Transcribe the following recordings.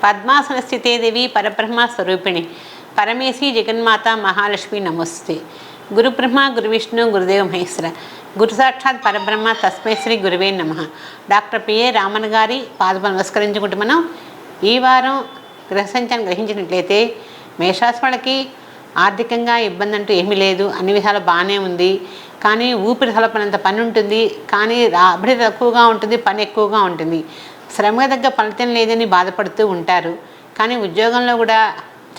పద్మాసన స్థితే దేవి పరబ్రహ్మ స్వరూపిణి పరమేశి జగన్మాత మహాలక్ష్మి నమస్తే. గురు బ్రహ్మ గురు విష్ణు గురుదేవ మహేశ్వర గురు సాక్షాత్ పరబ్రహ్మ తస్మై శ్రీ గురువే నమః. డాక్టర్ పిఏ రామన్ గారి పాదం నమస్కరించుకుంటూ మనం ఈ వారం గ్రహ సంచారం గ్రహించినట్లయితే మేషరాశి వాళ్ళకి ఆర్థికంగా ఇబ్బంది అంటూ ఏమీ లేదు, అన్ని విధాలు బాగానే ఉంది. కానీ ఊపిరి సలపనంత పని ఉంటుంది, కానీ రాబడి తక్కువగా ఉంటుంది, పని ఎక్కువగా ఉంటుంది. శ్రమ తగ్గ ఫలితం లేదని బాధపడుతూ ఉంటారు. కానీ ఉద్యోగంలో కూడా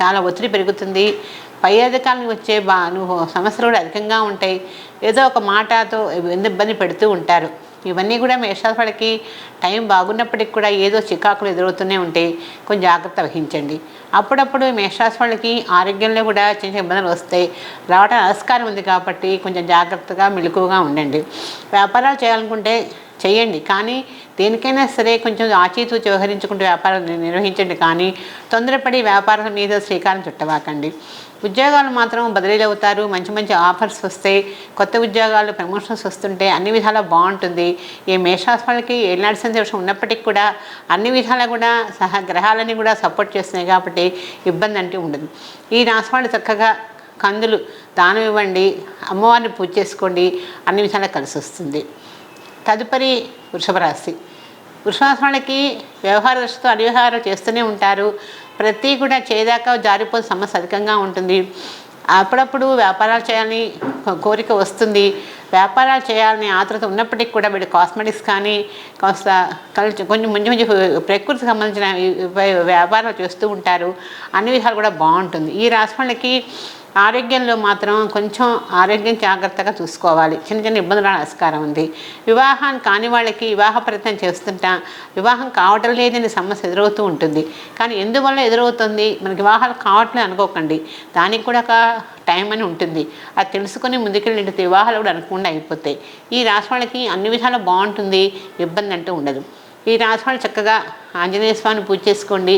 చాలా ఒత్తిడి పెరుగుతుంది. పై అధికారులకు వచ్చే సమస్యలు కూడా అధికంగా ఉంటాయి. ఏదో ఒక మాటతో ఇబ్బంది పెడుతూ ఉంటారు. ఇవన్నీ కూడా మేషరాశి వాళ్ళకి టైం బాగున్నప్పటికి కూడా ఏదో చికాకులు ఎదురవుతూనే ఉంటాయి. కొంచెం జాగ్రత్త వహించండి. అప్పుడప్పుడు మేషరాశి వాళ్ళకి ఆరోగ్యంలో కూడా చిన్న ఇబ్బందులు వస్తాయి, రావడం ఆస్కారం ఉంది. కాబట్టి కొంచెం జాగ్రత్తగా మెలకువగా ఉండండి. వ్యాపారాలు చేయాలనుకుంటే చేయండి, కానీ దేనికైనా సరే కొంచెం ఆచితూచి వ్యవహరించుకుంటూ వ్యాపారాలు నిర్వహించండి. కానీ తొందరపడి వ్యాపారం మీద శ్రీకారం చుట్టవాకండి. ఉద్యోగాలు మాత్రం బదిలీలు అవుతారు, మంచి మంచి ఆఫర్స్ వస్తాయి, కొత్త ఉద్యోగాలు ప్రమోషన్స్ వస్తుంటే అన్ని విధాలా బాగుంటుంది. ఈ మేషరాశి వాళ్ళకి ఏనాడు సంతోషం ఉన్నప్పటికీ కూడా అన్ని విధాలా కూడా గ్రహాలని కూడా సపోర్ట్ చేస్తున్నాయి. కాబట్టి ఇబ్బంది అంటూ ఉండదు. ఈ రాశి వాళ్ళు చక్కగా కందులు దానం ఇవ్వండి, అమ్మవారిని పూజ చేసుకోండి, అన్ని విధాలా కలిసి వస్తుంది. తదుపరి వృషభ రాశి. వృషభ రాశి వాళ్ళకి వ్యవహార దృష్టితో అనివ్యవహారాలు చేస్తూనే ఉంటారు. ప్రతి కూడా చేయదాకా జారిపోతే సమస్య అధికంగా ఉంటుంది. అప్పుడప్పుడు వ్యాపారాలు చేయాలని కోరిక వస్తుంది. వ్యాపారాలు చేయాలని ఆతృత ఉన్నప్పటికీ కూడా వీళ్ళు కాస్మెటిక్స్ కానీ కాస్త కొంచెం మంచి ప్రకృతికి సంబంధించిన వ్యాపారాలు చేస్తూ ఉంటారు. అన్ని విధాలు కూడా బాగుంటుంది. ఈ రాశి వాళ్ళకి ఆరోగ్యంలో మాత్రం కొంచెం ఆరోగ్యం జాగ్రత్తగా చూసుకోవాలి. చిన్న చిన్న ఇబ్బందులు ఆస్కారం ఉంది. వివాహం కాని వాళ్ళకి వివాహ ప్రయత్నం చేస్తుంటా వివాహం కావటం లేదని సమస్య ఎదురవుతూ ఉంటుంది. కానీ ఎందువల్ల ఎదురవుతుంది, మనకి వివాహాలు కావట్లేదు అనుకోకండి, దానికి కూడా ఒక టైం అని ఉంటుంది. అది తెలుసుకొని ముందుకెళ్ళి వివాహాలు కూడా అనుకుండా అయిపోతాయి. ఈ రాశి వాళ్ళకి అన్ని విధాలు బాగుంటుంది, ఇబ్బంది అంటూ ఉండదు. ఈ రాశి వాళ్ళు చక్కగా ఆంజనేయ స్వామిని పూజ చేసుకోండి.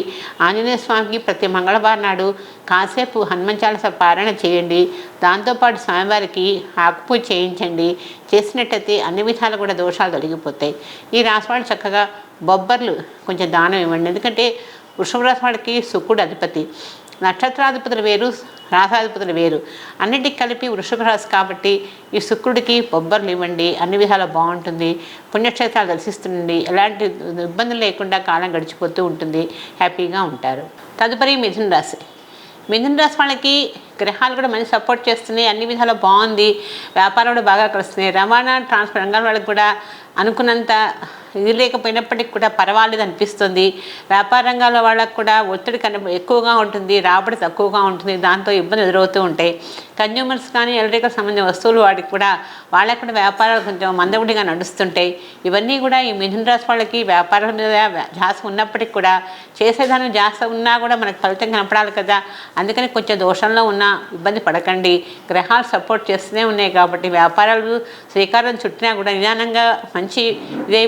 ఆంజనేయ స్వామికి ప్రతి మంగళవారం నాడు కాసేపు హనుమాన్ చాలీసా పారాయణ చేయండి. దాంతోపాటు స్వామివారికి ఆకుపూజ చేయించండి. చేసినట్టయితే అన్ని విధాలు కూడా దోషాలు తొలగిపోతాయి. ఈ రాశి వాళ్ళు చక్కగా బొబ్బర్లు కొంచెం దానం ఇవ్వండి. ఎందుకంటే వృషభ రాశి వాళ్ళకి శుక్రుడు అధిపతి, నక్షత్రాధిపతులు వేరు, రాసాధిపతులు వేరు, అన్నిటికి కలిపి వృషభ రాశి కాబట్టి ఈ శుక్రుడికి బొబ్బర్లు ఇవ్వండి. అన్ని విధాలు బాగుంటుంది. పుణ్యక్షేత్రాలు దర్శిస్తుండండి. ఎలాంటి ఇబ్బందులు లేకుండా కాలం గడిచిపోతూ ఉంటుంది, హ్యాపీగా ఉంటారు. తదుపరి మిథున రాశి. మిథున రాశి వాళ్ళకి గ్రహాలు కూడా మంచి సపోర్ట్ చేస్తున్నాయి, అన్ని విధాలు బాగుంది. వ్యాపారం కూడా బాగా కలుస్తున్నాయి. రవాణా ట్రాన్స్పోర్ట్ రంగాల వాళ్ళకి కూడా అనుకున్నంత ఇది లేకపోయినప్పటికీ కూడా పర్వాలేదు అనిపిస్తుంది. వ్యాపార రంగాల వాళ్ళకు కూడా ఒత్తిడి ఎక్కువగా ఉంటుంది, రాబడి తక్కువగా ఉంటుంది. దాంతో ఇబ్బంది ఎదురవుతూ ఉంటాయి. కన్జ్యూమర్స్ కానీ ఎలక్ట్రికల్ సంబంధించిన వస్తువులు వాటికి కూడా వాళ్ళకు కూడా వ్యాపారాలు కొంచెం మందగుడిగా నడుస్తుంటాయి. ఇవన్నీ కూడా ఈ మిథున రాశి వాళ్ళకి వ్యాపారం మీద ధ్యాస ఉన్నప్పటికీ కూడా చేసేదానికి ధ్యాస ఉన్నా కూడా మనకు ఫలితం కనపడాలి కదా. అందుకని కొంచెం దోషంలో ఉన్న ఇబ్బంది పడకండి. గ్రహాలు సపోర్ట్ చేస్తూనే ఉన్నాయి కాబట్టి వ్యాపారాలు శ్రీకారం చుట్టినా కూడా నిదానంగా మంచి ఇదే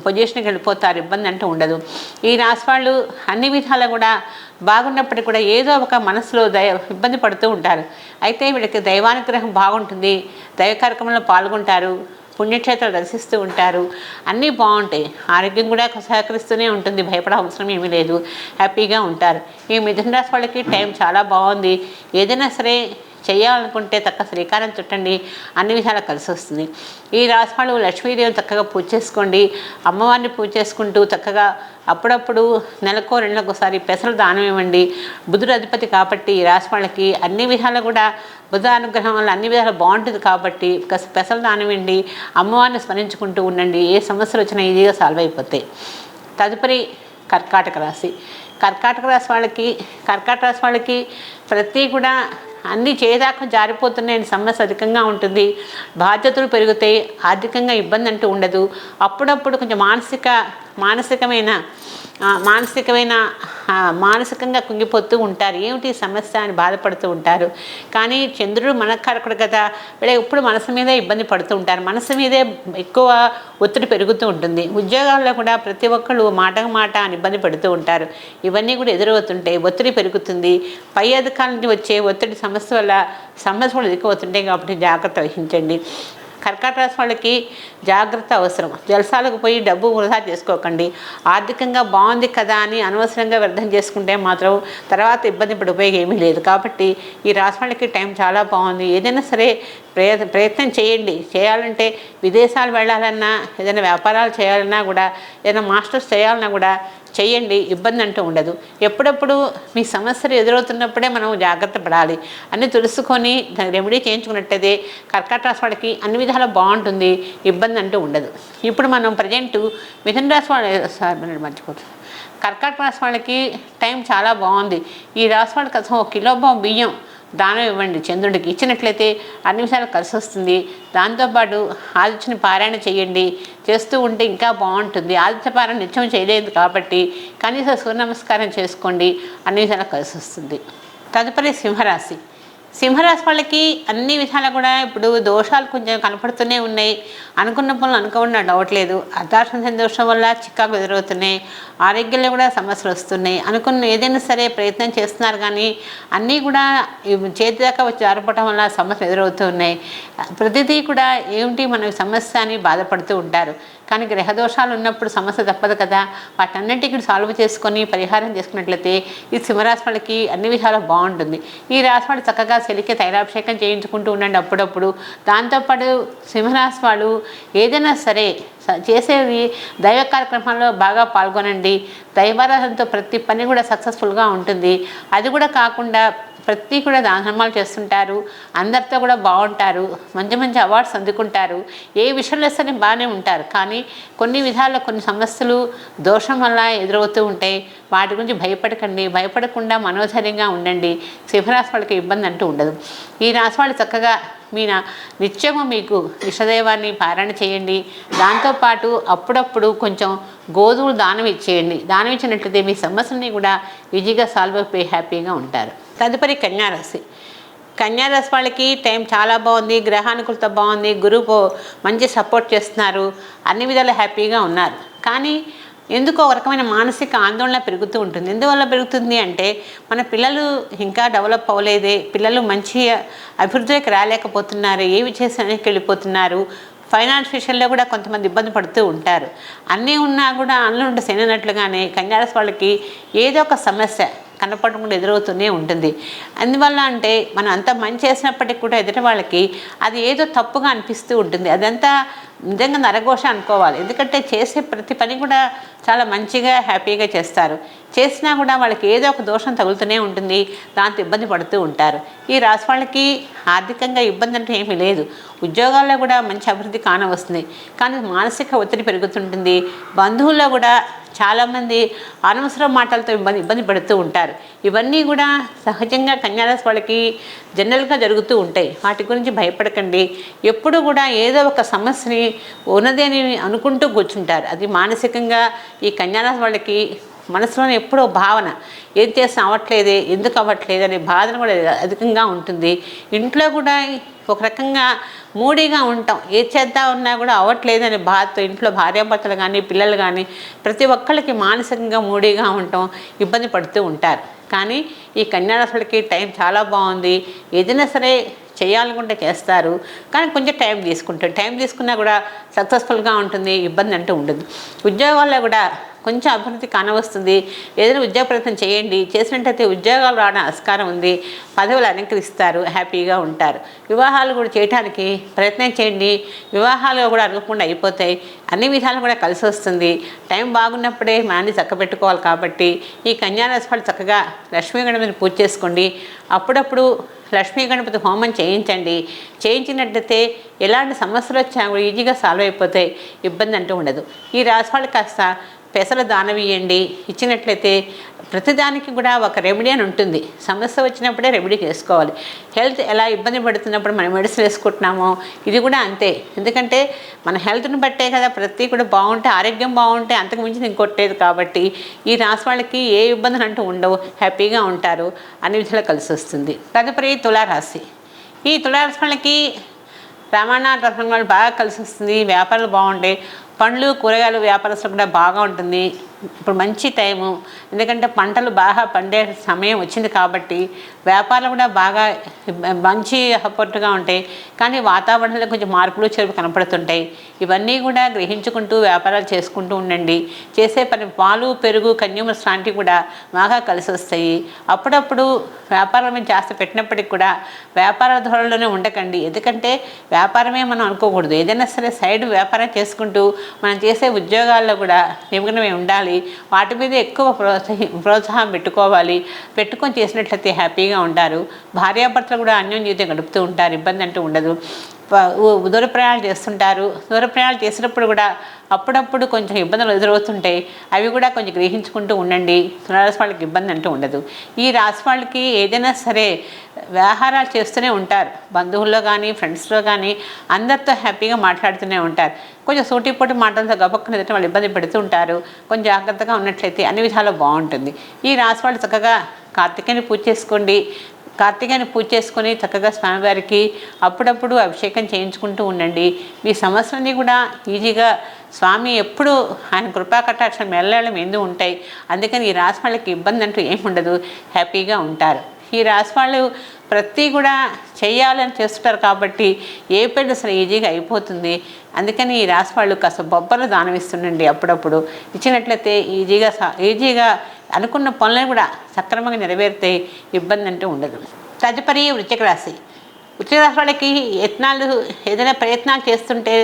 పొజిషన్కి వెళ్ళిపోతారు, ఇబ్బంది అంటూ ఉండదు. ఈ రాశి వాళ్ళు అన్ని విధాలు కూడా బాగున్నప్పటికీ కూడా ఏదో ఒక మనసులో ఇబ్బంది పడుతూ ఉంటారు. అయితే వీళ్ళకి దైవానుగ్రహం బాగుంటుంది, దైవ కార్యక్రమంలో పాల్గొంటారు, పుణ్యక్షేత్రాలు దర్శిస్తూ ఉంటారు, అన్నీ బాగుంటాయి. ఆరోగ్యం కూడా సహకరిస్తూనే ఉంటుంది, భయపడే అవసరం ఏమీ లేదు, హ్యాపీగా ఉంటారు. ఈ మిథున రాశి వాళ్ళకి టైం చాలా బాగుంది. ఏదైనా సరే చేయాలనుకుంటే చక్కగా శ్రీకారం చుట్టండి, అన్ని విధాలు కలిసి వస్తుంది. ఈ రాశి వాళ్ళు లక్ష్మీదేవిని చక్కగా పూజ చేసుకోండి. అమ్మవారిని పూజ చేసుకుంటూ చక్కగా అప్పుడప్పుడు నెలకో రెండుకోసారి పెసలు దానం ఇవ్వండి. బుధుడు అధిపతి కాబట్టి ఈ రాశి వాళ్ళకి అన్ని విధాలు కూడా బుధ అనుగ్రహం వల్ల అన్ని విధాలు బాగుంటుంది. కాబట్టి పెసలు దానం ఇవ్వండి, అమ్మవారిని స్మరించుకుంటూ ఉండండి. ఏ సమస్యలు వచ్చినా ఈజీగా సాల్వ్ అయిపోతాయి. తదుపరి కర్కాటక రాశి. కర్కాటక రాశి వాళ్ళకి ప్రతి కూడా అన్నీ చేయదాకా జారిపోతున్నాయని సమస్య అధికంగా ఉంటుంది. బాధ్యతలు పెరుగుతాయి, ఆర్థికంగా ఇబ్బంది అంటూ ఉండదు. అప్పుడప్పుడు కొంచెం మానసికంగా కుంగిపోతూ ఉంటారు. ఏమిటి సమస్య అని బాధపడుతూ ఉంటారు. కానీ చంద్రుడు మనకారకుడు కదా, వీళ్ళ ఎప్పుడు మనసు మీదే ఇబ్బంది పడుతూ ఉంటారు. మనసు మీదే ఎక్కువ ఒత్తిడి పెరుగుతూ ఉంటుంది. ఉద్యోగాల్లో కూడా ప్రతి ఒక్కళ్ళు మాటకు మాట అని ఇబ్బంది పడుతూ ఉంటారు. ఇవన్నీ కూడా ఎదురవుతుంటాయి, ఒత్తిడి పెరుగుతుంది. పై అధికారుల నుంచి వచ్చే ఒత్తిడి సమస్య వల్ల సమస్యలు ఎదుర్కొవుతుంటాయి. కాబట్టి జాగ్రత్త వహించండి. కర్కాటక రాశి వాళ్ళకి జాగ్రత్త అవసరం. జలసాలకు పోయి డబ్బు వృధా చేసుకోకండి. ఆర్థికంగా బాగుంది కదా అని అనవసరంగా వ్యర్థం చేసుకుంటే మాత్రం తర్వాత ఇబ్బంది పడి ఉపయోగం ఏమీ లేదు. కాబట్టి ఈ రాశి వాళ్ళకి టైం చాలా బాగుంది. ఏదైనా సరే ప్రయత్నం చేయండి. చేయాలంటే విదేశాలు వెళ్ళాలన్నా, ఏదైనా వ్యాపారాలు చేయాలన్నా కూడా, ఏదైనా మాస్టర్స్ చేయాలన్నా కూడా చేయండి. ఇబ్బంది అంటూ ఉండదు. ఎప్పుడప్పుడు మీ సమస్యలు ఎదురవుతున్నప్పుడే మనం జాగ్రత్త పడాలి. అన్నీ తెలుసుకొని దానికి రెమెడీ చేయించుకున్నట్టయితే కర్కాటక రాశి వాళ్ళకి అన్ని విధాలా బాగుంటుంది. ఇబ్బంది అంటూ ఉండదు. ఇప్పుడు మనం ప్రజెంటు మిథున రాశి వాళ్ళు మర్చిపోతుంది. కర్కాటక రాశి వాళ్ళకి టైం చాలా బాగుంది. ఈ రాశి వాళ్ళకి అసలు 1 కిలో బియ్యం దానం ఇవ్వండి. చంద్రుడికి ఇచ్చినట్లయితే అన్ని విషయాలు కలిసి వస్తుంది. దాంతోపాటు ఆదిత్యని పారాయణ చేయండి. చేస్తూ ఉంటే ఇంకా బాగుంటుంది. ఆదిత్య పారాయణ నిత్యం చేయలేదు కాబట్టి కనీసం సూర్య నమస్కారం చేసుకోండి. అన్ని విషయాలు కలిసి వస్తుంది. తదుపరి సింహరాశి. సింహరాశి వాళ్ళకి అన్ని విధాలు కూడా ఇప్పుడు దోషాలు కొంచెం కనపడుతూనే ఉన్నాయి. అనుకున్న పనులు అనుకోకుండా అవ్వట్లేదు. అర్ధాశ్రమ దోషం వల్ల చికాకు ఎదురవుతున్నాయి. ఆరోగ్యంలో కూడా సమస్యలు వస్తున్నాయి. అనుకున్న ఏదైనా సరే ప్రయత్నం చేస్తున్నారు కానీ అన్నీ కూడా చేతి దాకా వచ్చి జారిపోవటం వల్ల సమస్యలు ఎదురవుతూ ఉన్నాయి. ప్రతిదీ కూడా ఏమిటి మన సమస్య అని బాధపడుతూ ఉంటారు. కానీ గ్రహదోషాలు ఉన్నప్పుడు సమస్య తప్పదు కదా. వాటన్నింటికి సాల్వ్ చేసుకొని పరిహారం చేసుకున్నట్లయితే ఈ సింహరాశి వాళ్ళకి అన్ని విధాలు బాగుంటుంది. ఈ రాశి వాళ్ళు చక్కగా శలికి తైలాభిషేకం చేయించుకుంటూ ఉండండి అప్పుడప్పుడు. దాంతోపాటు సింహరాశి వాళ్ళు ఏదైనా సరే చేసేవి దైవ కార్యక్రమాల్లో బాగా పాల్గొనండి. దైవారాధనతో ప్రతి పని కూడా సక్సెస్ఫుల్గా ఉంటుంది. అది కూడా కాకుండా ప్రతి కూడా దానధర్మాలు చేస్తుంటారు. అందరితో కూడా బాగుంటారు. మంచి మంచి అవార్డ్స్ అందుకుంటారు. ఏ విషయంలో సరే బాగానే ఉంటారు. కానీ కొన్ని విధాల్లో కొన్ని సమస్యలు దోషం వల్ల ఎదురవుతూ ఉంటాయి. వాటి గురించి భయపడకండి. భయపడకుండా మనోధైర్యంగా ఉండండి. సింహరాశి వాళ్ళకి ఇబ్బంది అంటూ ఉండదు. ఈ రాశి వాళ్ళు చక్కగా నిత్యము మీకు ఇష్టదైవాన్ని పారాయణ చేయండి. దాంతోపాటు అప్పుడప్పుడు కొంచెం గోధుమలు దానం ఇచ్చేయండి. దానం ఇచ్చినట్లయితే మీ సమస్యల్ని కూడా ఈజీగా సాల్వ్ అయిపోయి హ్యాపీగా ఉంటారు. తదుపరి కన్యారాశి. కన్యారాశి వాళ్ళకి టైం చాలా బాగుంది. గ్రహానుకూలత బాగుంది. గురువు మంచి సపోర్ట్ చేస్తున్నారు. అన్ని విధాలు హ్యాపీగా ఉన్నారు. కానీ ఎందుకో ఒక రకమైన మానసిక ఆందోళన పెరుగుతూ ఉంటుంది. ఎందువల్ల పెరుగుతుంది అంటే మన పిల్లలు ఇంకా డెవలప్ అవ్వలేదే, పిల్లలు మంచి అభివృద్ధిలోకి రాలేకపోతున్నారు, ఏవి చేసానికి వెళ్ళిపోతున్నారు. ఫైనాన్స్ విషయంలో కూడా కొంతమంది ఇబ్బంది పడుతూ ఉంటారు. అన్నీ ఉన్నా కూడా అందులో ఉంటే శననట్లుగానే కన్యారాశి వాళ్ళకి ఏదో ఒక సమస్య కనపడకుండా ఎదురవుతూనే ఉంటుంది. అందువల్ల అంటే మనం అంత మంచి చేసినప్పటికీ కూడా ఎదుటి వాళ్ళకి అది ఏదో తప్పుగా అనిపిస్తూ ఉంటుంది. అదంతా నిజంగా నరఘోష అనుకోవాలి. ఎందుకంటే చేసే ప్రతి పని కూడా చాలా మంచిగా హ్యాపీగా చేస్తారు. చేసినా కూడా వాళ్ళకి ఏదో ఒక దోషం తగులుతూనే ఉంటుంది. దాంతో ఇబ్బంది పడుతూ ఉంటారు. ఈ రాశి వాళ్ళకి ఆర్థికంగా ఇబ్బంది అంటే ఏమీ లేదు. ఉద్యోగాల్లో కూడా మంచి అభివృద్ధి కానవస్తుంది. కానీ మానసిక ఒత్తిడి పెరుగుతుంటుంది. బంధువుల్లో కూడా చాలామంది అనవసరం మాటలతో ఇబ్బంది పడుతూ ఉంటారు. ఇవన్నీ కూడా సహజంగా కన్యారాశి వాళ్ళకి జనరల్గా జరుగుతూ ఉంటాయి. వాటి గురించి భయపడకండి. ఎప్పుడు కూడా ఏదో ఒక సమస్యని ఉన్నది అని అనుకుంటూ కూర్చుంటారు. అది మానసికంగా ఈ కన్యారాశి వాళ్ళకి మనసులోనే ఎప్పుడో భావన, ఏం చేసినా అవ్వట్లేదే, ఎందుకు అవ్వట్లేదు అనే బాధన కూడా అధికంగా ఉంటుంది. ఇంట్లో కూడా ఒక రకంగా మూడీగా ఉంటాం. ఏ చేద్దా ఉన్నా కూడా అవ్వట్లేదు అనే బాధతో ఇంట్లో భార్యాభర్తలు కానీ పిల్లలు కానీ ప్రతి ఒక్కళ్ళకి మానసికంగా మూడీగా ఉంటాం, ఇబ్బంది పడుతూ ఉంటారు. కానీ ఈ కన్యారాశులకి టైం చాలా బాగుంది. ఏదైనా సరే చేయాలనుకుంటే చేస్తారు. కానీ కొంచెం టైం తీసుకుంటారు. టైం తీసుకున్నా కూడా సక్సెస్ఫుల్గా ఉంటుంది. ఇబ్బంది అంటూ ఉండదు. ఉద్యోగాల్లో కూడా కొంచెం అభివృద్ధి కానవస్తుంది. ఏదైనా ఉద్యోగ ప్రయత్నం చేయండి. చేసినట్టయితే ఉద్యోగాలు రావడం ఆస్కారం ఉంది. పదవులు అలంకరిస్తారు. హ్యాపీగా ఉంటారు. వివాహాలు కూడా చేయడానికి ప్రయత్నం చేయండి. వివాహాలు కూడా అనుకోకుండా అయిపోతాయి. అన్ని విధాలు కూడా కలిసి వస్తుంది. టైం బాగున్నప్పుడే మాన్ని చక్కబెట్టుకోవాలి. కాబట్టి ఈ కన్యారాశి వాళ్ళు చక్కగా లక్ష్మీ గణపతిని పూజ చేసుకోండి. అప్పుడప్పుడు లక్ష్మీ గణపతి హోమం చేయించండి. చేయించినట్టయితే ఎలాంటి సమస్యలు వచ్చినా కూడా ఈజీగా సాల్వ్ అయిపోతాయి. ఇబ్బంది అంటూ ఉండదు. ఈ రాశి వాళ్ళు కాస్త పెసలు దానం ఇవ్వండి. ఇచ్చినట్లయితే ప్రతిదానికి కూడా ఒక రెమెడీ అని ఉంటుంది. సమస్య వచ్చినప్పుడే రెమెడీ చేసుకోవాలి. హెల్త్ ఎలా ఇబ్బంది పడుతున్నప్పుడు మనం మెడిసిన్ వేసుకుంటున్నామో ఇది కూడా అంతే. ఎందుకంటే మన హెల్త్ని బట్టే కదా ప్రతి కూడా బాగుంటే, ఆరోగ్యం బాగుంటే అంతకు మించి ఇంకొట్టలేదు. కాబట్టి ఈ రాశి వాళ్ళకి ఏ ఇబ్బందులు అంటూ ఉండవు. హ్యాపీగా ఉంటారు. అన్ని విధాలు కలిసి వస్తుంది. తదుపరి తులారాశి. ఈ తులారాశి వాళ్ళకి రవాణా రత్నాలు బాగా కలిసి వస్తుంది. వ్యాపారాలు బాగుంటాయి. పండ్లు కూరగాయలు వ్యాపారస్తులు కూడా బాగా ఉంటుంది. ఇప్పుడు మంచి టైము, ఎందుకంటే పంటలు బాగా పండే సమయం వచ్చింది కాబట్టి వ్యాపారాలు కూడా బాగా మంచి సపోర్ట్గా ఉంటాయి. కానీ వాతావరణంలో కొంచెం మార్పులు చెరుపు కనపడుతుంటాయి. ఇవన్నీ కూడా గ్రహించుకుంటూ వ్యాపారాలు చేసుకుంటూ ఉండండి. చేసే పని పాలు పెరుగు కన్యూమర్స్ లాంటివి కూడా బాగా కలిసి వస్తాయి. అప్పుడప్పుడు వ్యాపారం మీద జాస్తి పెట్టినప్పటికి కూడా వ్యాపార ధోరణిలోనే ఉండకండి. ఎందుకంటే వ్యాపారమే మనం అనుకోకూడదు. ఏదైనా సరే సైడ్ వ్యాపారం చేసుకుంటూ మనం చేసే ఉద్యోగాల్లో కూడా నిమగ్నమై ఉండాలి. వాటి మీద ఎక్కువ ప్రోత్సాహం పెట్టుకొని చేసినట్లయితే హ్యాపీగా ఉంటారు. భార్యాభర్తలు కూడా అన్యోన్య జీవితం గడుపుతూ ఉంటారు. ఇబ్బంది అంటూ ఉండదు. దూర ప్రయాణాలు చేస్తుంటారు. దూర ప్రయాణాలు చేసినప్పుడు కూడా అప్పుడప్పుడు కొంచెం ఇబ్బందులు ఎదురవుతుంటాయి. అవి కూడా కొంచెం గ్రహించుకుంటూ ఉండండి. తులారాశి వాళ్ళకి ఇబ్బంది అంటూ ఉండదు. ఈ రాశి వాళ్ళకి ఏదైనా సరే వ్యవహారాలు చేస్తూనే ఉంటారు. బంధువుల్లో కానీ ఫ్రెండ్స్లో కానీ అందరితో హ్యాపీగా మాట్లాడుతూనే ఉంటారు. కొంచెం సూటిపోటి మాటలతో గబక్కున ఎదుట వాళ్ళు ఇబ్బంది పెడుతూ ఉంటారు. కొంచెం జాగ్రత్తగా ఉన్నట్లయితే అన్ని విధాలు బాగుంటుంది. ఈ రాశి వాళ్ళు చక్కగా కార్తికేయుని పూజ చేసుకొని చక్కగా స్వామివారికి అప్పుడప్పుడు అభిషేకం చేయించుకుంటూ ఉండండి. మీ సమస్యలన్నీ కూడా ఈజీగా స్వామి ఎప్పుడు ఆయన కృపా కటాక్షం మెల్లడం ఎందుకు ఉంటాయి. అందుకని ఈ రాశి వాళ్ళకి ఇబ్బంది అంటూ ఏమి ఉండదు, హ్యాపీగా ఉంటారు. ఈ రాశి వాళ్ళు ప్రతి కూడా చేయాలని చేస్తుంటారు కాబట్టి ఏ పెళ్లి అసలు ఈజీగా అయిపోతుంది. అందుకని ఈ రాశి వాళ్ళు కాస్త బొబ్బలు దానం ఇస్తుండండి. అప్పుడప్పుడు ఇచ్చినట్లయితే ఈజీగా అనుకున్న పనులను కూడా సక్రమంగా నెరవేరితే ఇబ్బంది అంటూ ఉండదు. తదుపరి వృశ్చిక రాశి. వృశ్చిక రాశి వాళ్ళకి ఏదైనా ప్రయత్నాలు చేస్తుంటే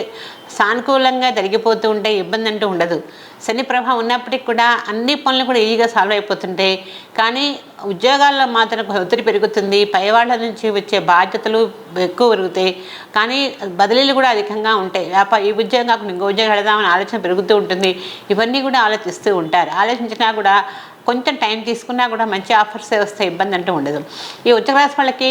సానుకూలంగా జరిగిపోతూ ఉంటే ఇబ్బంది అంటూ ఉండదు. శని ప్రభావం ఉన్నప్పటికీ కూడా అన్ని పనులు కూడా ఈజీగా సాల్వ్ అయిపోతుంటాయి. కానీ ఉద్యోగాల్లో మాత్రం ఒత్తిడి పెరుగుతుంది. పైవాళ్ళ నుంచి వచ్చే బాధ్యతలు ఎక్కువ పెరుగుతాయి. కానీ బదిలీలు కూడా అధికంగా ఉంటాయి. ఈ ఉద్యోగం కాకుండా ఇంకో ఉద్యోగం వెళదామని ఆలోచన పెరుగుతూ ఉంటుంది. ఇవన్నీ కూడా ఆలోచిస్తూ ఉంటారు. ఆలోచించినా కూడా కొంచెం టైం తీసుకున్నా కూడా మంచి ఆఫర్సే వస్తాయి. ఇబ్బంది అంటూ ఉండదు. ఈ వృశ్చిక రాశి వాళ్ళకి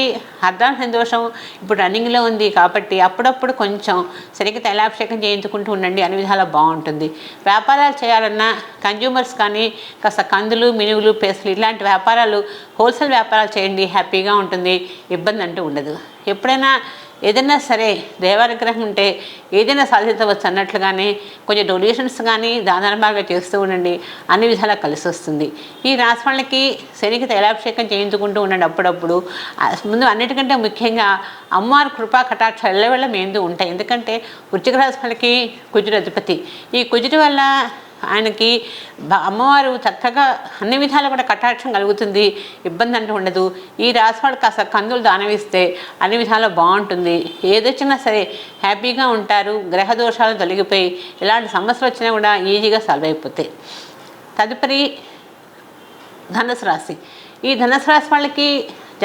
అర్ధాంశ దోషం ఇప్పుడు రన్నింగ్లో ఉంది కాబట్టి అప్పుడప్పుడు కొంచెం సరిగ్గా తైలాభిషేకం చేయించుకుంటూ ఉండండి. అన్ని విధాలా బాగుంటుంది. వ్యాపారాలు చేయాలన్నా కన్జ్యూమర్స్ కానీ కాస్త కందులు మినుగులు పెసలు ఇలాంటి వ్యాపారాలు హోల్సేల్ వ్యాపారాలు చేయండి. హ్యాపీగా ఉంటుంది. ఇబ్బంది అంటూ ఉండదు. ఎప్పుడైనా ఏదైనా సరే దేవానుగ్రహం ఉంటే ఏదైనా సాధించవచ్చు అన్నట్లుగానే కొంచెం డొనేషన్స్ కానీ దానధర్మాలుగా చేస్తూ ఉండండి. అన్ని విధాలా కలిసి వస్తుంది. ఈ రాశి వాళ్ళకి శనికి తైలాభిషేకం చేయించుకుంటూ ఉండండి అప్పుడప్పుడు. ముందు అన్నిటికంటే ముఖ్యంగా అమ్మవారి కృపా కటాక్ష ఎల్లవెళ్ళ మేందు ఉంటాయి. ఎందుకంటే వృశ్చిక రాశి వాళ్ళకి కుజుడు అధిపతి. ఈ కుజుడి వల్ల ఆయనకి అమ్మవారు చక్కగా అన్ని విధాలు కూడా కటాక్షం కలుగుతుంది. ఇబ్బంది అంటూ ఉండదు. ఈ రాశి వాళ్ళు కాస్త కందులు దానమిస్తే అన్ని విధాలు బాగుంటుంది. ఏదొచ్చినా సరే హ్యాపీగా ఉంటారు. గ్రహ దోషాలు తొలగిపోయి ఎలాంటి సమస్యలు వచ్చినా కూడా ఈజీగా సాల్వ్ అయిపోతాయి. తదుపరి ధనుసు రాశి. ఈ ధనుసు రాశి వాళ్ళకి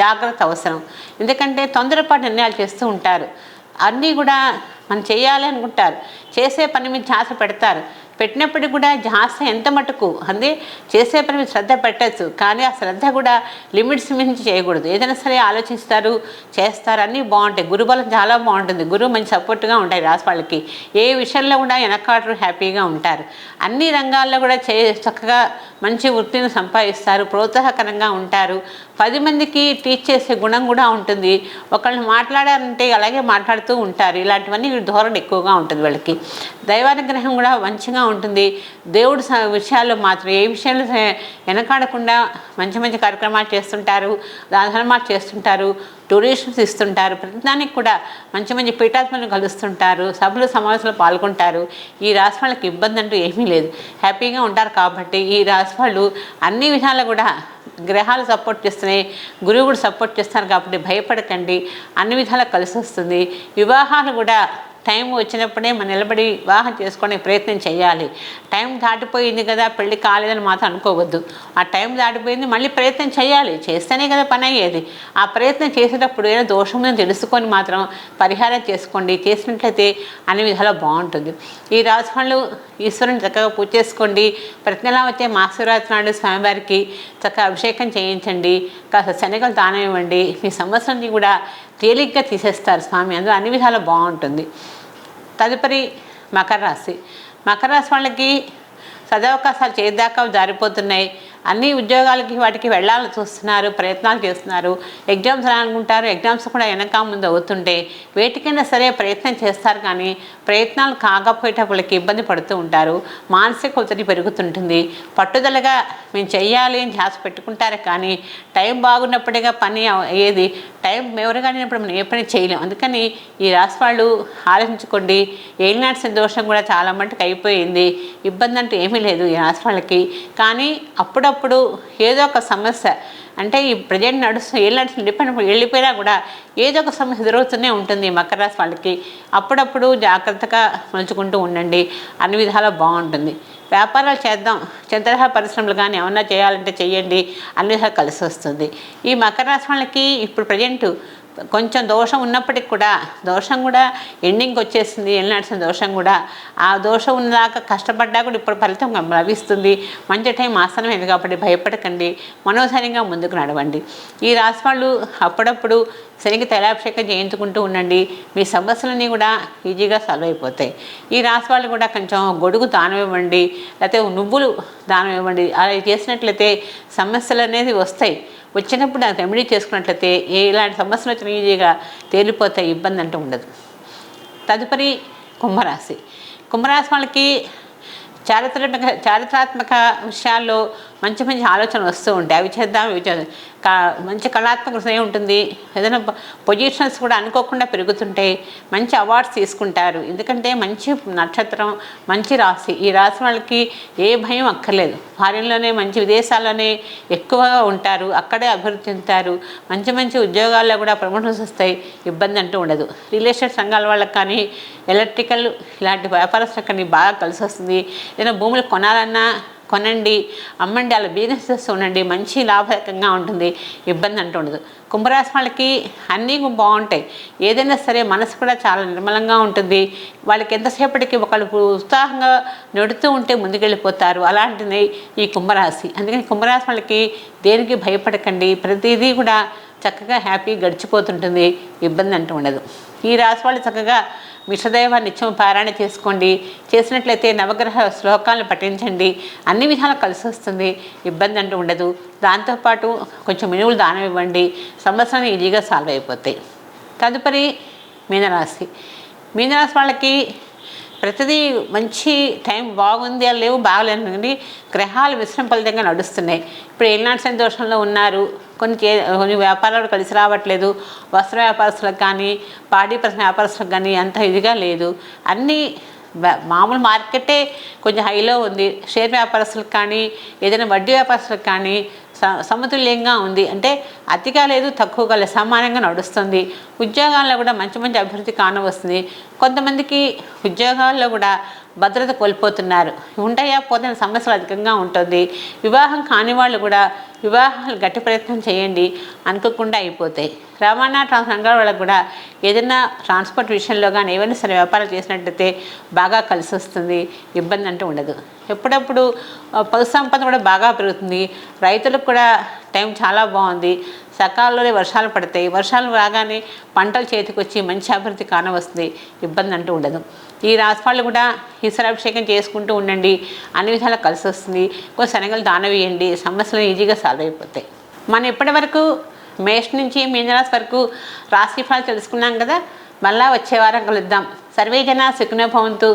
జాగ్రత్త అవసరం. ఎందుకంటే తొందరపాటు నిర్ణయాలు చేస్తూ ఉంటారు. అన్నీ కూడా మనం చేయాలి అనుకుంటారు. చేసే పని మీద ధ్యాస పెడతారు. పెట్టినప్పటికీ కూడా ధ్యాస ఎంత మటుకు అందే చేసే పని మీద శ్రద్ధ పెట్టచ్చు. కానీ ఆ శ్రద్ధ కూడా లిమిట్స్ మించి చేయకూడదు. ఏదైనా సరే ఆలోచిస్తారు, చేస్తారు, అన్నీ బాగుంటాయి. గురుబలం చాలా బాగుంటుంది. గురువు మంచి సపోర్ట్గా ఉంటాయి రాశి వాళ్ళకి. ఏ విషయంలో కూడా వెనకాడరు, హ్యాపీగా ఉంటారు. అన్ని రంగాల్లో కూడా చక్కగా మంచి వృత్తిని సంపాదిస్తారు. ప్రోత్సాహకరంగా ఉంటారు. 10 మందికి టీచ్ చేసే గుణం కూడా ఉంటుంది. ఒకళ్ళని మాట్లాడారంటే అలాగే మాట్లాడుతూ ఉంటారు. ఇలాంటివన్నీ ధోరణి ఎక్కువగా ఉంటుంది వాళ్ళకి. దైవానుగ్రహం కూడా మంచిగా ఉంటుంది. దేవుడి విషయాల్లో మాత్రం ఏ విషయంలో వెనకాడకుండా మంచి మంచి కార్యక్రమాలు చేస్తుంటారు. దానధర్మాలు చేస్తుంటారు. డొనేషన్స్ ఇస్తుంటారు. ప్రతిదానికి కూడా మంచి మంచి పీఠాత్మలను కలుస్తుంటారు. సభలు సమావేశాలు పాల్గొంటారు. ఈ రాశి వాళ్ళకి ఇబ్బంది అంటూ ఏమీ లేదు. హ్యాపీగా ఉంటారు. కాబట్టి ఈ రాశి వాళ్ళు అన్ని విధాలు కూడా గ్రహాలు సపోర్ట్ చేస్తున్నాయి. గురువు కూడా సపోర్ట్ చేస్తారు. కాబట్టి భయపడకండి. అన్ని విధాలా కలిసి వస్తుంది. వివాహాలు కూడా టైం వచ్చినప్పుడే మనం నిలబడి వివాహం చేసుకోవడానికి ప్రయత్నం చేయాలి. టైం దాటిపోయింది కదా పెళ్ళి కాలేదని మాత్రం అనుకోవద్దు. ఆ టైం దాటిపోయింది, మళ్ళీ ప్రయత్నం చేయాలి. చేస్తేనే కదా పని అయ్యేది. ఆ ప్రయత్నం చేసేటప్పుడు ఏదైనా దోషం ఉందని తెలుసుకొని మాత్రం పరిహారం చేసుకోండి. చేసినట్లయితే అన్ని విధాలా బాగుంటుంది. ఈ రాశి వాళ్ళు ఈశ్వరుని చక్కగా పూజ చేసుకోండి. ప్రతి నెలా వచ్చే మహాశివరాత్రి నాడు స్వామివారికి చక్కగా అభిషేకం చేయించండి. కాస్త శనగలు దానం ఇవ్వండి. మీ సమస్యని కూడా తేలిగ్గా తీసేస్తారు స్వామి. అందులో అన్ని విధాలా బాగుంటుంది. తదుపరి మకర రాశి. మకర రాశి వాళ్ళకి సదవకాశాలు చేద్దాకా జారిపోతున్నాయి. అన్ని ఉద్యోగాలకి వాటికి వెళ్ళాలని చూస్తున్నారు, ప్రయత్నాలు చేస్తున్నారు. ఎగ్జామ్స్ రానుకుంటారు, ఎగ్జామ్స్ కూడా వెనక ముందు అవుతుంటే వేటికైనా సరే ప్రయత్నం చేస్తారు. కానీ ప్రయత్నాలు కాకపోయేటప్పటికి ఇబ్బంది పడుతూ ఉంటారు. మానసిక ఒత్తిడి పెరుగుతుంటుంది. పట్టుదలగా మేము చెయ్యాలి అని ధ్యాస పెట్టుకుంటారు. కానీ టైం బాగున్నప్పుడేగా పని అయ్యేది. టైం ఎవరుగానేప్పుడు మనం ఏ పని చేయలేం. అందుకని ఈ రాశి వాళ్ళు ఆలోచించుకోండి. ఏలినాటి దోషం కూడా చాలా మట్టుకు అయిపోయింది. ఇబ్బంది అంటూ ఏమీ లేదు ఈ రాశి వాళ్ళకి. కానీ అప్పుడప్పుడు ఏదో ఒక సమస్య, అంటే ఈ ప్రజెంట్ ఏళ్ళు డిపెండ్ వెళ్ళిపోయినా కూడా ఏదో ఒక సమస్య ఎదురవుతూనే ఉంటుంది మకర రాశి వాళ్ళకి. అప్పుడప్పుడు జాగ్రత్తగా మలుచుకుంటూ ఉండండి, అన్ని విధాలా బాగుంటుంది. వ్యాపారాలు చేద్దాం, చంద్రగ్రహ పరిశ్రమలు కానీ ఏమన్నా చేయాలంటే చెయ్యండి, అన్ని విధాలు కలిసి వస్తుంది. ఈ మకర రాశి వాళ్ళకి ఇప్పుడు ప్రజెంట్ కొంచెం దోషం ఉన్నప్పటికి కూడా దోషం కూడా ఎండింగ్కి వచ్చేసింది. నడిచిన దోషం కూడా ఆ దోషం ఉన్నదాకా కష్టపడ్డా కూడా ఇప్పుడు ఫలితం లభిస్తుంది. మంచి టైం ఆసనమైంది కాబట్టి భయపడకండి, మనోధైర్యంగా ముందుకు నడవండి. ఈ రాశి వాళ్ళు అప్పుడప్పుడు శనికి తైలాభిషేకం చేయించుకుంటూ ఉండండి, మీ సమస్యలన్నీ కూడా ఈజీగా సాల్వ్ అయిపోతాయి. ఈ రాశి వాళ్ళు కూడా కొంచెం గొడుగు దానం ఇవ్వండి, లేకపోతే నువ్వులు దానం ఇవ్వండి. అలా చేసినట్లయితే సమస్యలు అనేది వస్తాయి. వచ్చినప్పుడు దాన్ని రెమెడీ చేసుకున్నట్లయితే ఇలాంటి సమస్యలు వచ్చిన ఈజీగా తేలిపోతాయి, ఇబ్బంది అంటూ ఉండదు. తదుపరి కుంభరాశి. కుంభరాశి వాళ్ళకి చారిత్రాత్మక విషయాల్లో మంచి మంచి ఆలోచనలు వస్తూ ఉంటాయి. అవి చేద్దాం, ఇవి చేద్దాం, మంచి కళాత్మక హృదయం ఉంటుంది. ఏదైనా పొజిషన్స్ కూడా అనుకోకుండా పెరుగుతుంటాయి. మంచి అవార్డ్స్ తీసుకుంటారు. ఎందుకంటే మంచి నక్షత్రం, మంచి రాశి. ఈ రాశి వాళ్ళకి ఏ భయం అక్కర్లేదు. ఫారిన్లోనే మంచి విదేశాల్లోనే ఎక్కువగా ఉంటారు, అక్కడే అభివృద్ధి చెందుతారు. మంచి మంచి ఉద్యోగాల్లో కూడా ప్రమోషన్స్ వస్తాయి, ఇబ్బంది అంటూ ఉండదు. రియల్ ఎస్టేట్ రంగాల వాళ్ళకి కానీ, ఎలక్ట్రికల్ ఇలాంటి వ్యాపారస్తులకు కానీ బాగా కలిసి వస్తుంది. ఏదైనా భూములు కొనాలన్నా కొనండి, అమ్మండి, అలా బిజినెస్ చేస్తూ ఉండండి, మంచి లాభదాయకంగా ఉంటుంది, ఇబ్బంది అంటూ ఉండదు. కుంభరాశి వాళ్ళకి అన్నీ బాగుంటాయి. ఏదైనా సరే మనసు కూడా చాలా నిర్మలంగా ఉంటుంది. వాళ్ళకి ఎంతసేపటికి ఒకళ్ళు ఉత్సాహంగా నడుతూ ఉంటే ముందుకెళ్ళిపోతారు. అలాంటిది ఈ కుంభరాశి. అందుకని కుంభరాశి వాళ్ళకి దేనికి భయపడకండి, ప్రతిదీ కూడా చక్కగా హ్యాపీ గడిచిపోతుంటుంది, ఇబ్బంది అంటూ ఉండదు. ఈ రాశి వాళ్ళు చక్కగా మిశ్రదైవ నిత్యం పారాయణ చేసుకోండి. చేసినట్లయితే నవగ్రహ శ్లోకాలను పఠించండి, అన్ని విధాలు కలిసి వస్తుంది, ఇబ్బంది అంటూ ఉండదు. దాంతోపాటు కొంచెం మినువులు దానం ఇవ్వండి, సమస్యలు ఈజీగా సాల్వ్ అయిపోతాయి. తదుపరి మీనరాశి. మీనరాశి వాళ్ళకి ప్రతిదీ మంచి టైం బాగుంది అని లేవు, బాగలేని గ్రహాలు మిశ్రమ ఫలితంగా నడుస్తున్నాయి. ఇప్పుడు ఏలినాటి దోషంలో ఉన్నారు. కొన్ని వ్యాపారాలు కలిసి రావట్లేదు. వస్త్ర వ్యాపారస్తులకు కానీ, పాడి పరిశ్రమ వ్యాపారస్తులకు కానీ అంత ఇదిగా లేదు. అన్నీ మామూలు మార్కెటే కొంచెం హైలో ఉంది. షేర్ వ్యాపారస్తులకు కానీ, ఏదైనా వడ్డీ వ్యాపారస్తులకు కానీ సమతుల్యంగా ఉంది. అంటే అతిగా లేదు, తక్కువగా లేదు, సమానంగా నడుస్తుంది. ఉద్యోగాల్లో కూడా మంచి మంచి అభివృద్ధి కానవస్తుంది. కొంతమందికి ఉద్యోగాల్లో కూడా భద్రత కోల్పోతున్నారు. ఉంటాయా పోతున్న సమస్యలు అధికంగా ఉంటుంది. వివాహం కాని వాళ్ళు కూడా వివాహాలు గట్టి ప్రయత్నం చేయండి, అనుకోకుండా అయిపోతాయి. రవాణా రంగాల వాళ్ళకు కూడా ఏదైనా ట్రాన్స్పోర్ట్ విషయంలో కానీ ఏవైనా సరే వ్యాపారాలు చేసినట్టయితే బాగా కలిసి వస్తుంది, ఇబ్బంది అంటూ ఉండదు. ఎప్పుడప్పుడు పశు సంపద కూడా బాగా పెరుగుతుంది. రైతులకు కూడా టైం చాలా బాగుంది. సకాలంలోనే వర్షాలు పడతాయి. వర్షాలు రాగానే పంటలు చేతికి వచ్చి మంచి అభివృద్ధి కానవస్తుంది, ఇబ్బంది అంటూ ఉండదు. ఈ రాశి వాళ్ళు కూడా ఈశ్వరాభిషేకం చేసుకుంటూ ఉండండి, అన్ని విధాలా కలిసి వస్తుంది. కొన్ని శనగలు దానం వేయండి, సమస్యలు ఈజీగా సాల్వ్ అయిపోతాయి. మనం ఇప్పటి వరకు మేష నుంచి మీనరాశి వరకు రాశి ఫలాలు తెలుసుకున్నాం కదా. మళ్ళా వచ్చే వారం కలుద్దాం. సర్వే జన సుఖినో భవంతు,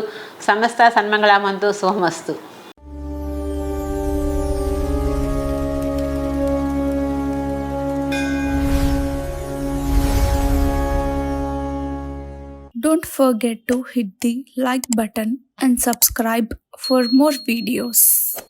సమస్త సన్మంగళామంతు, శుభమస్తు. Don't forget to hit the like button and subscribe for more videos.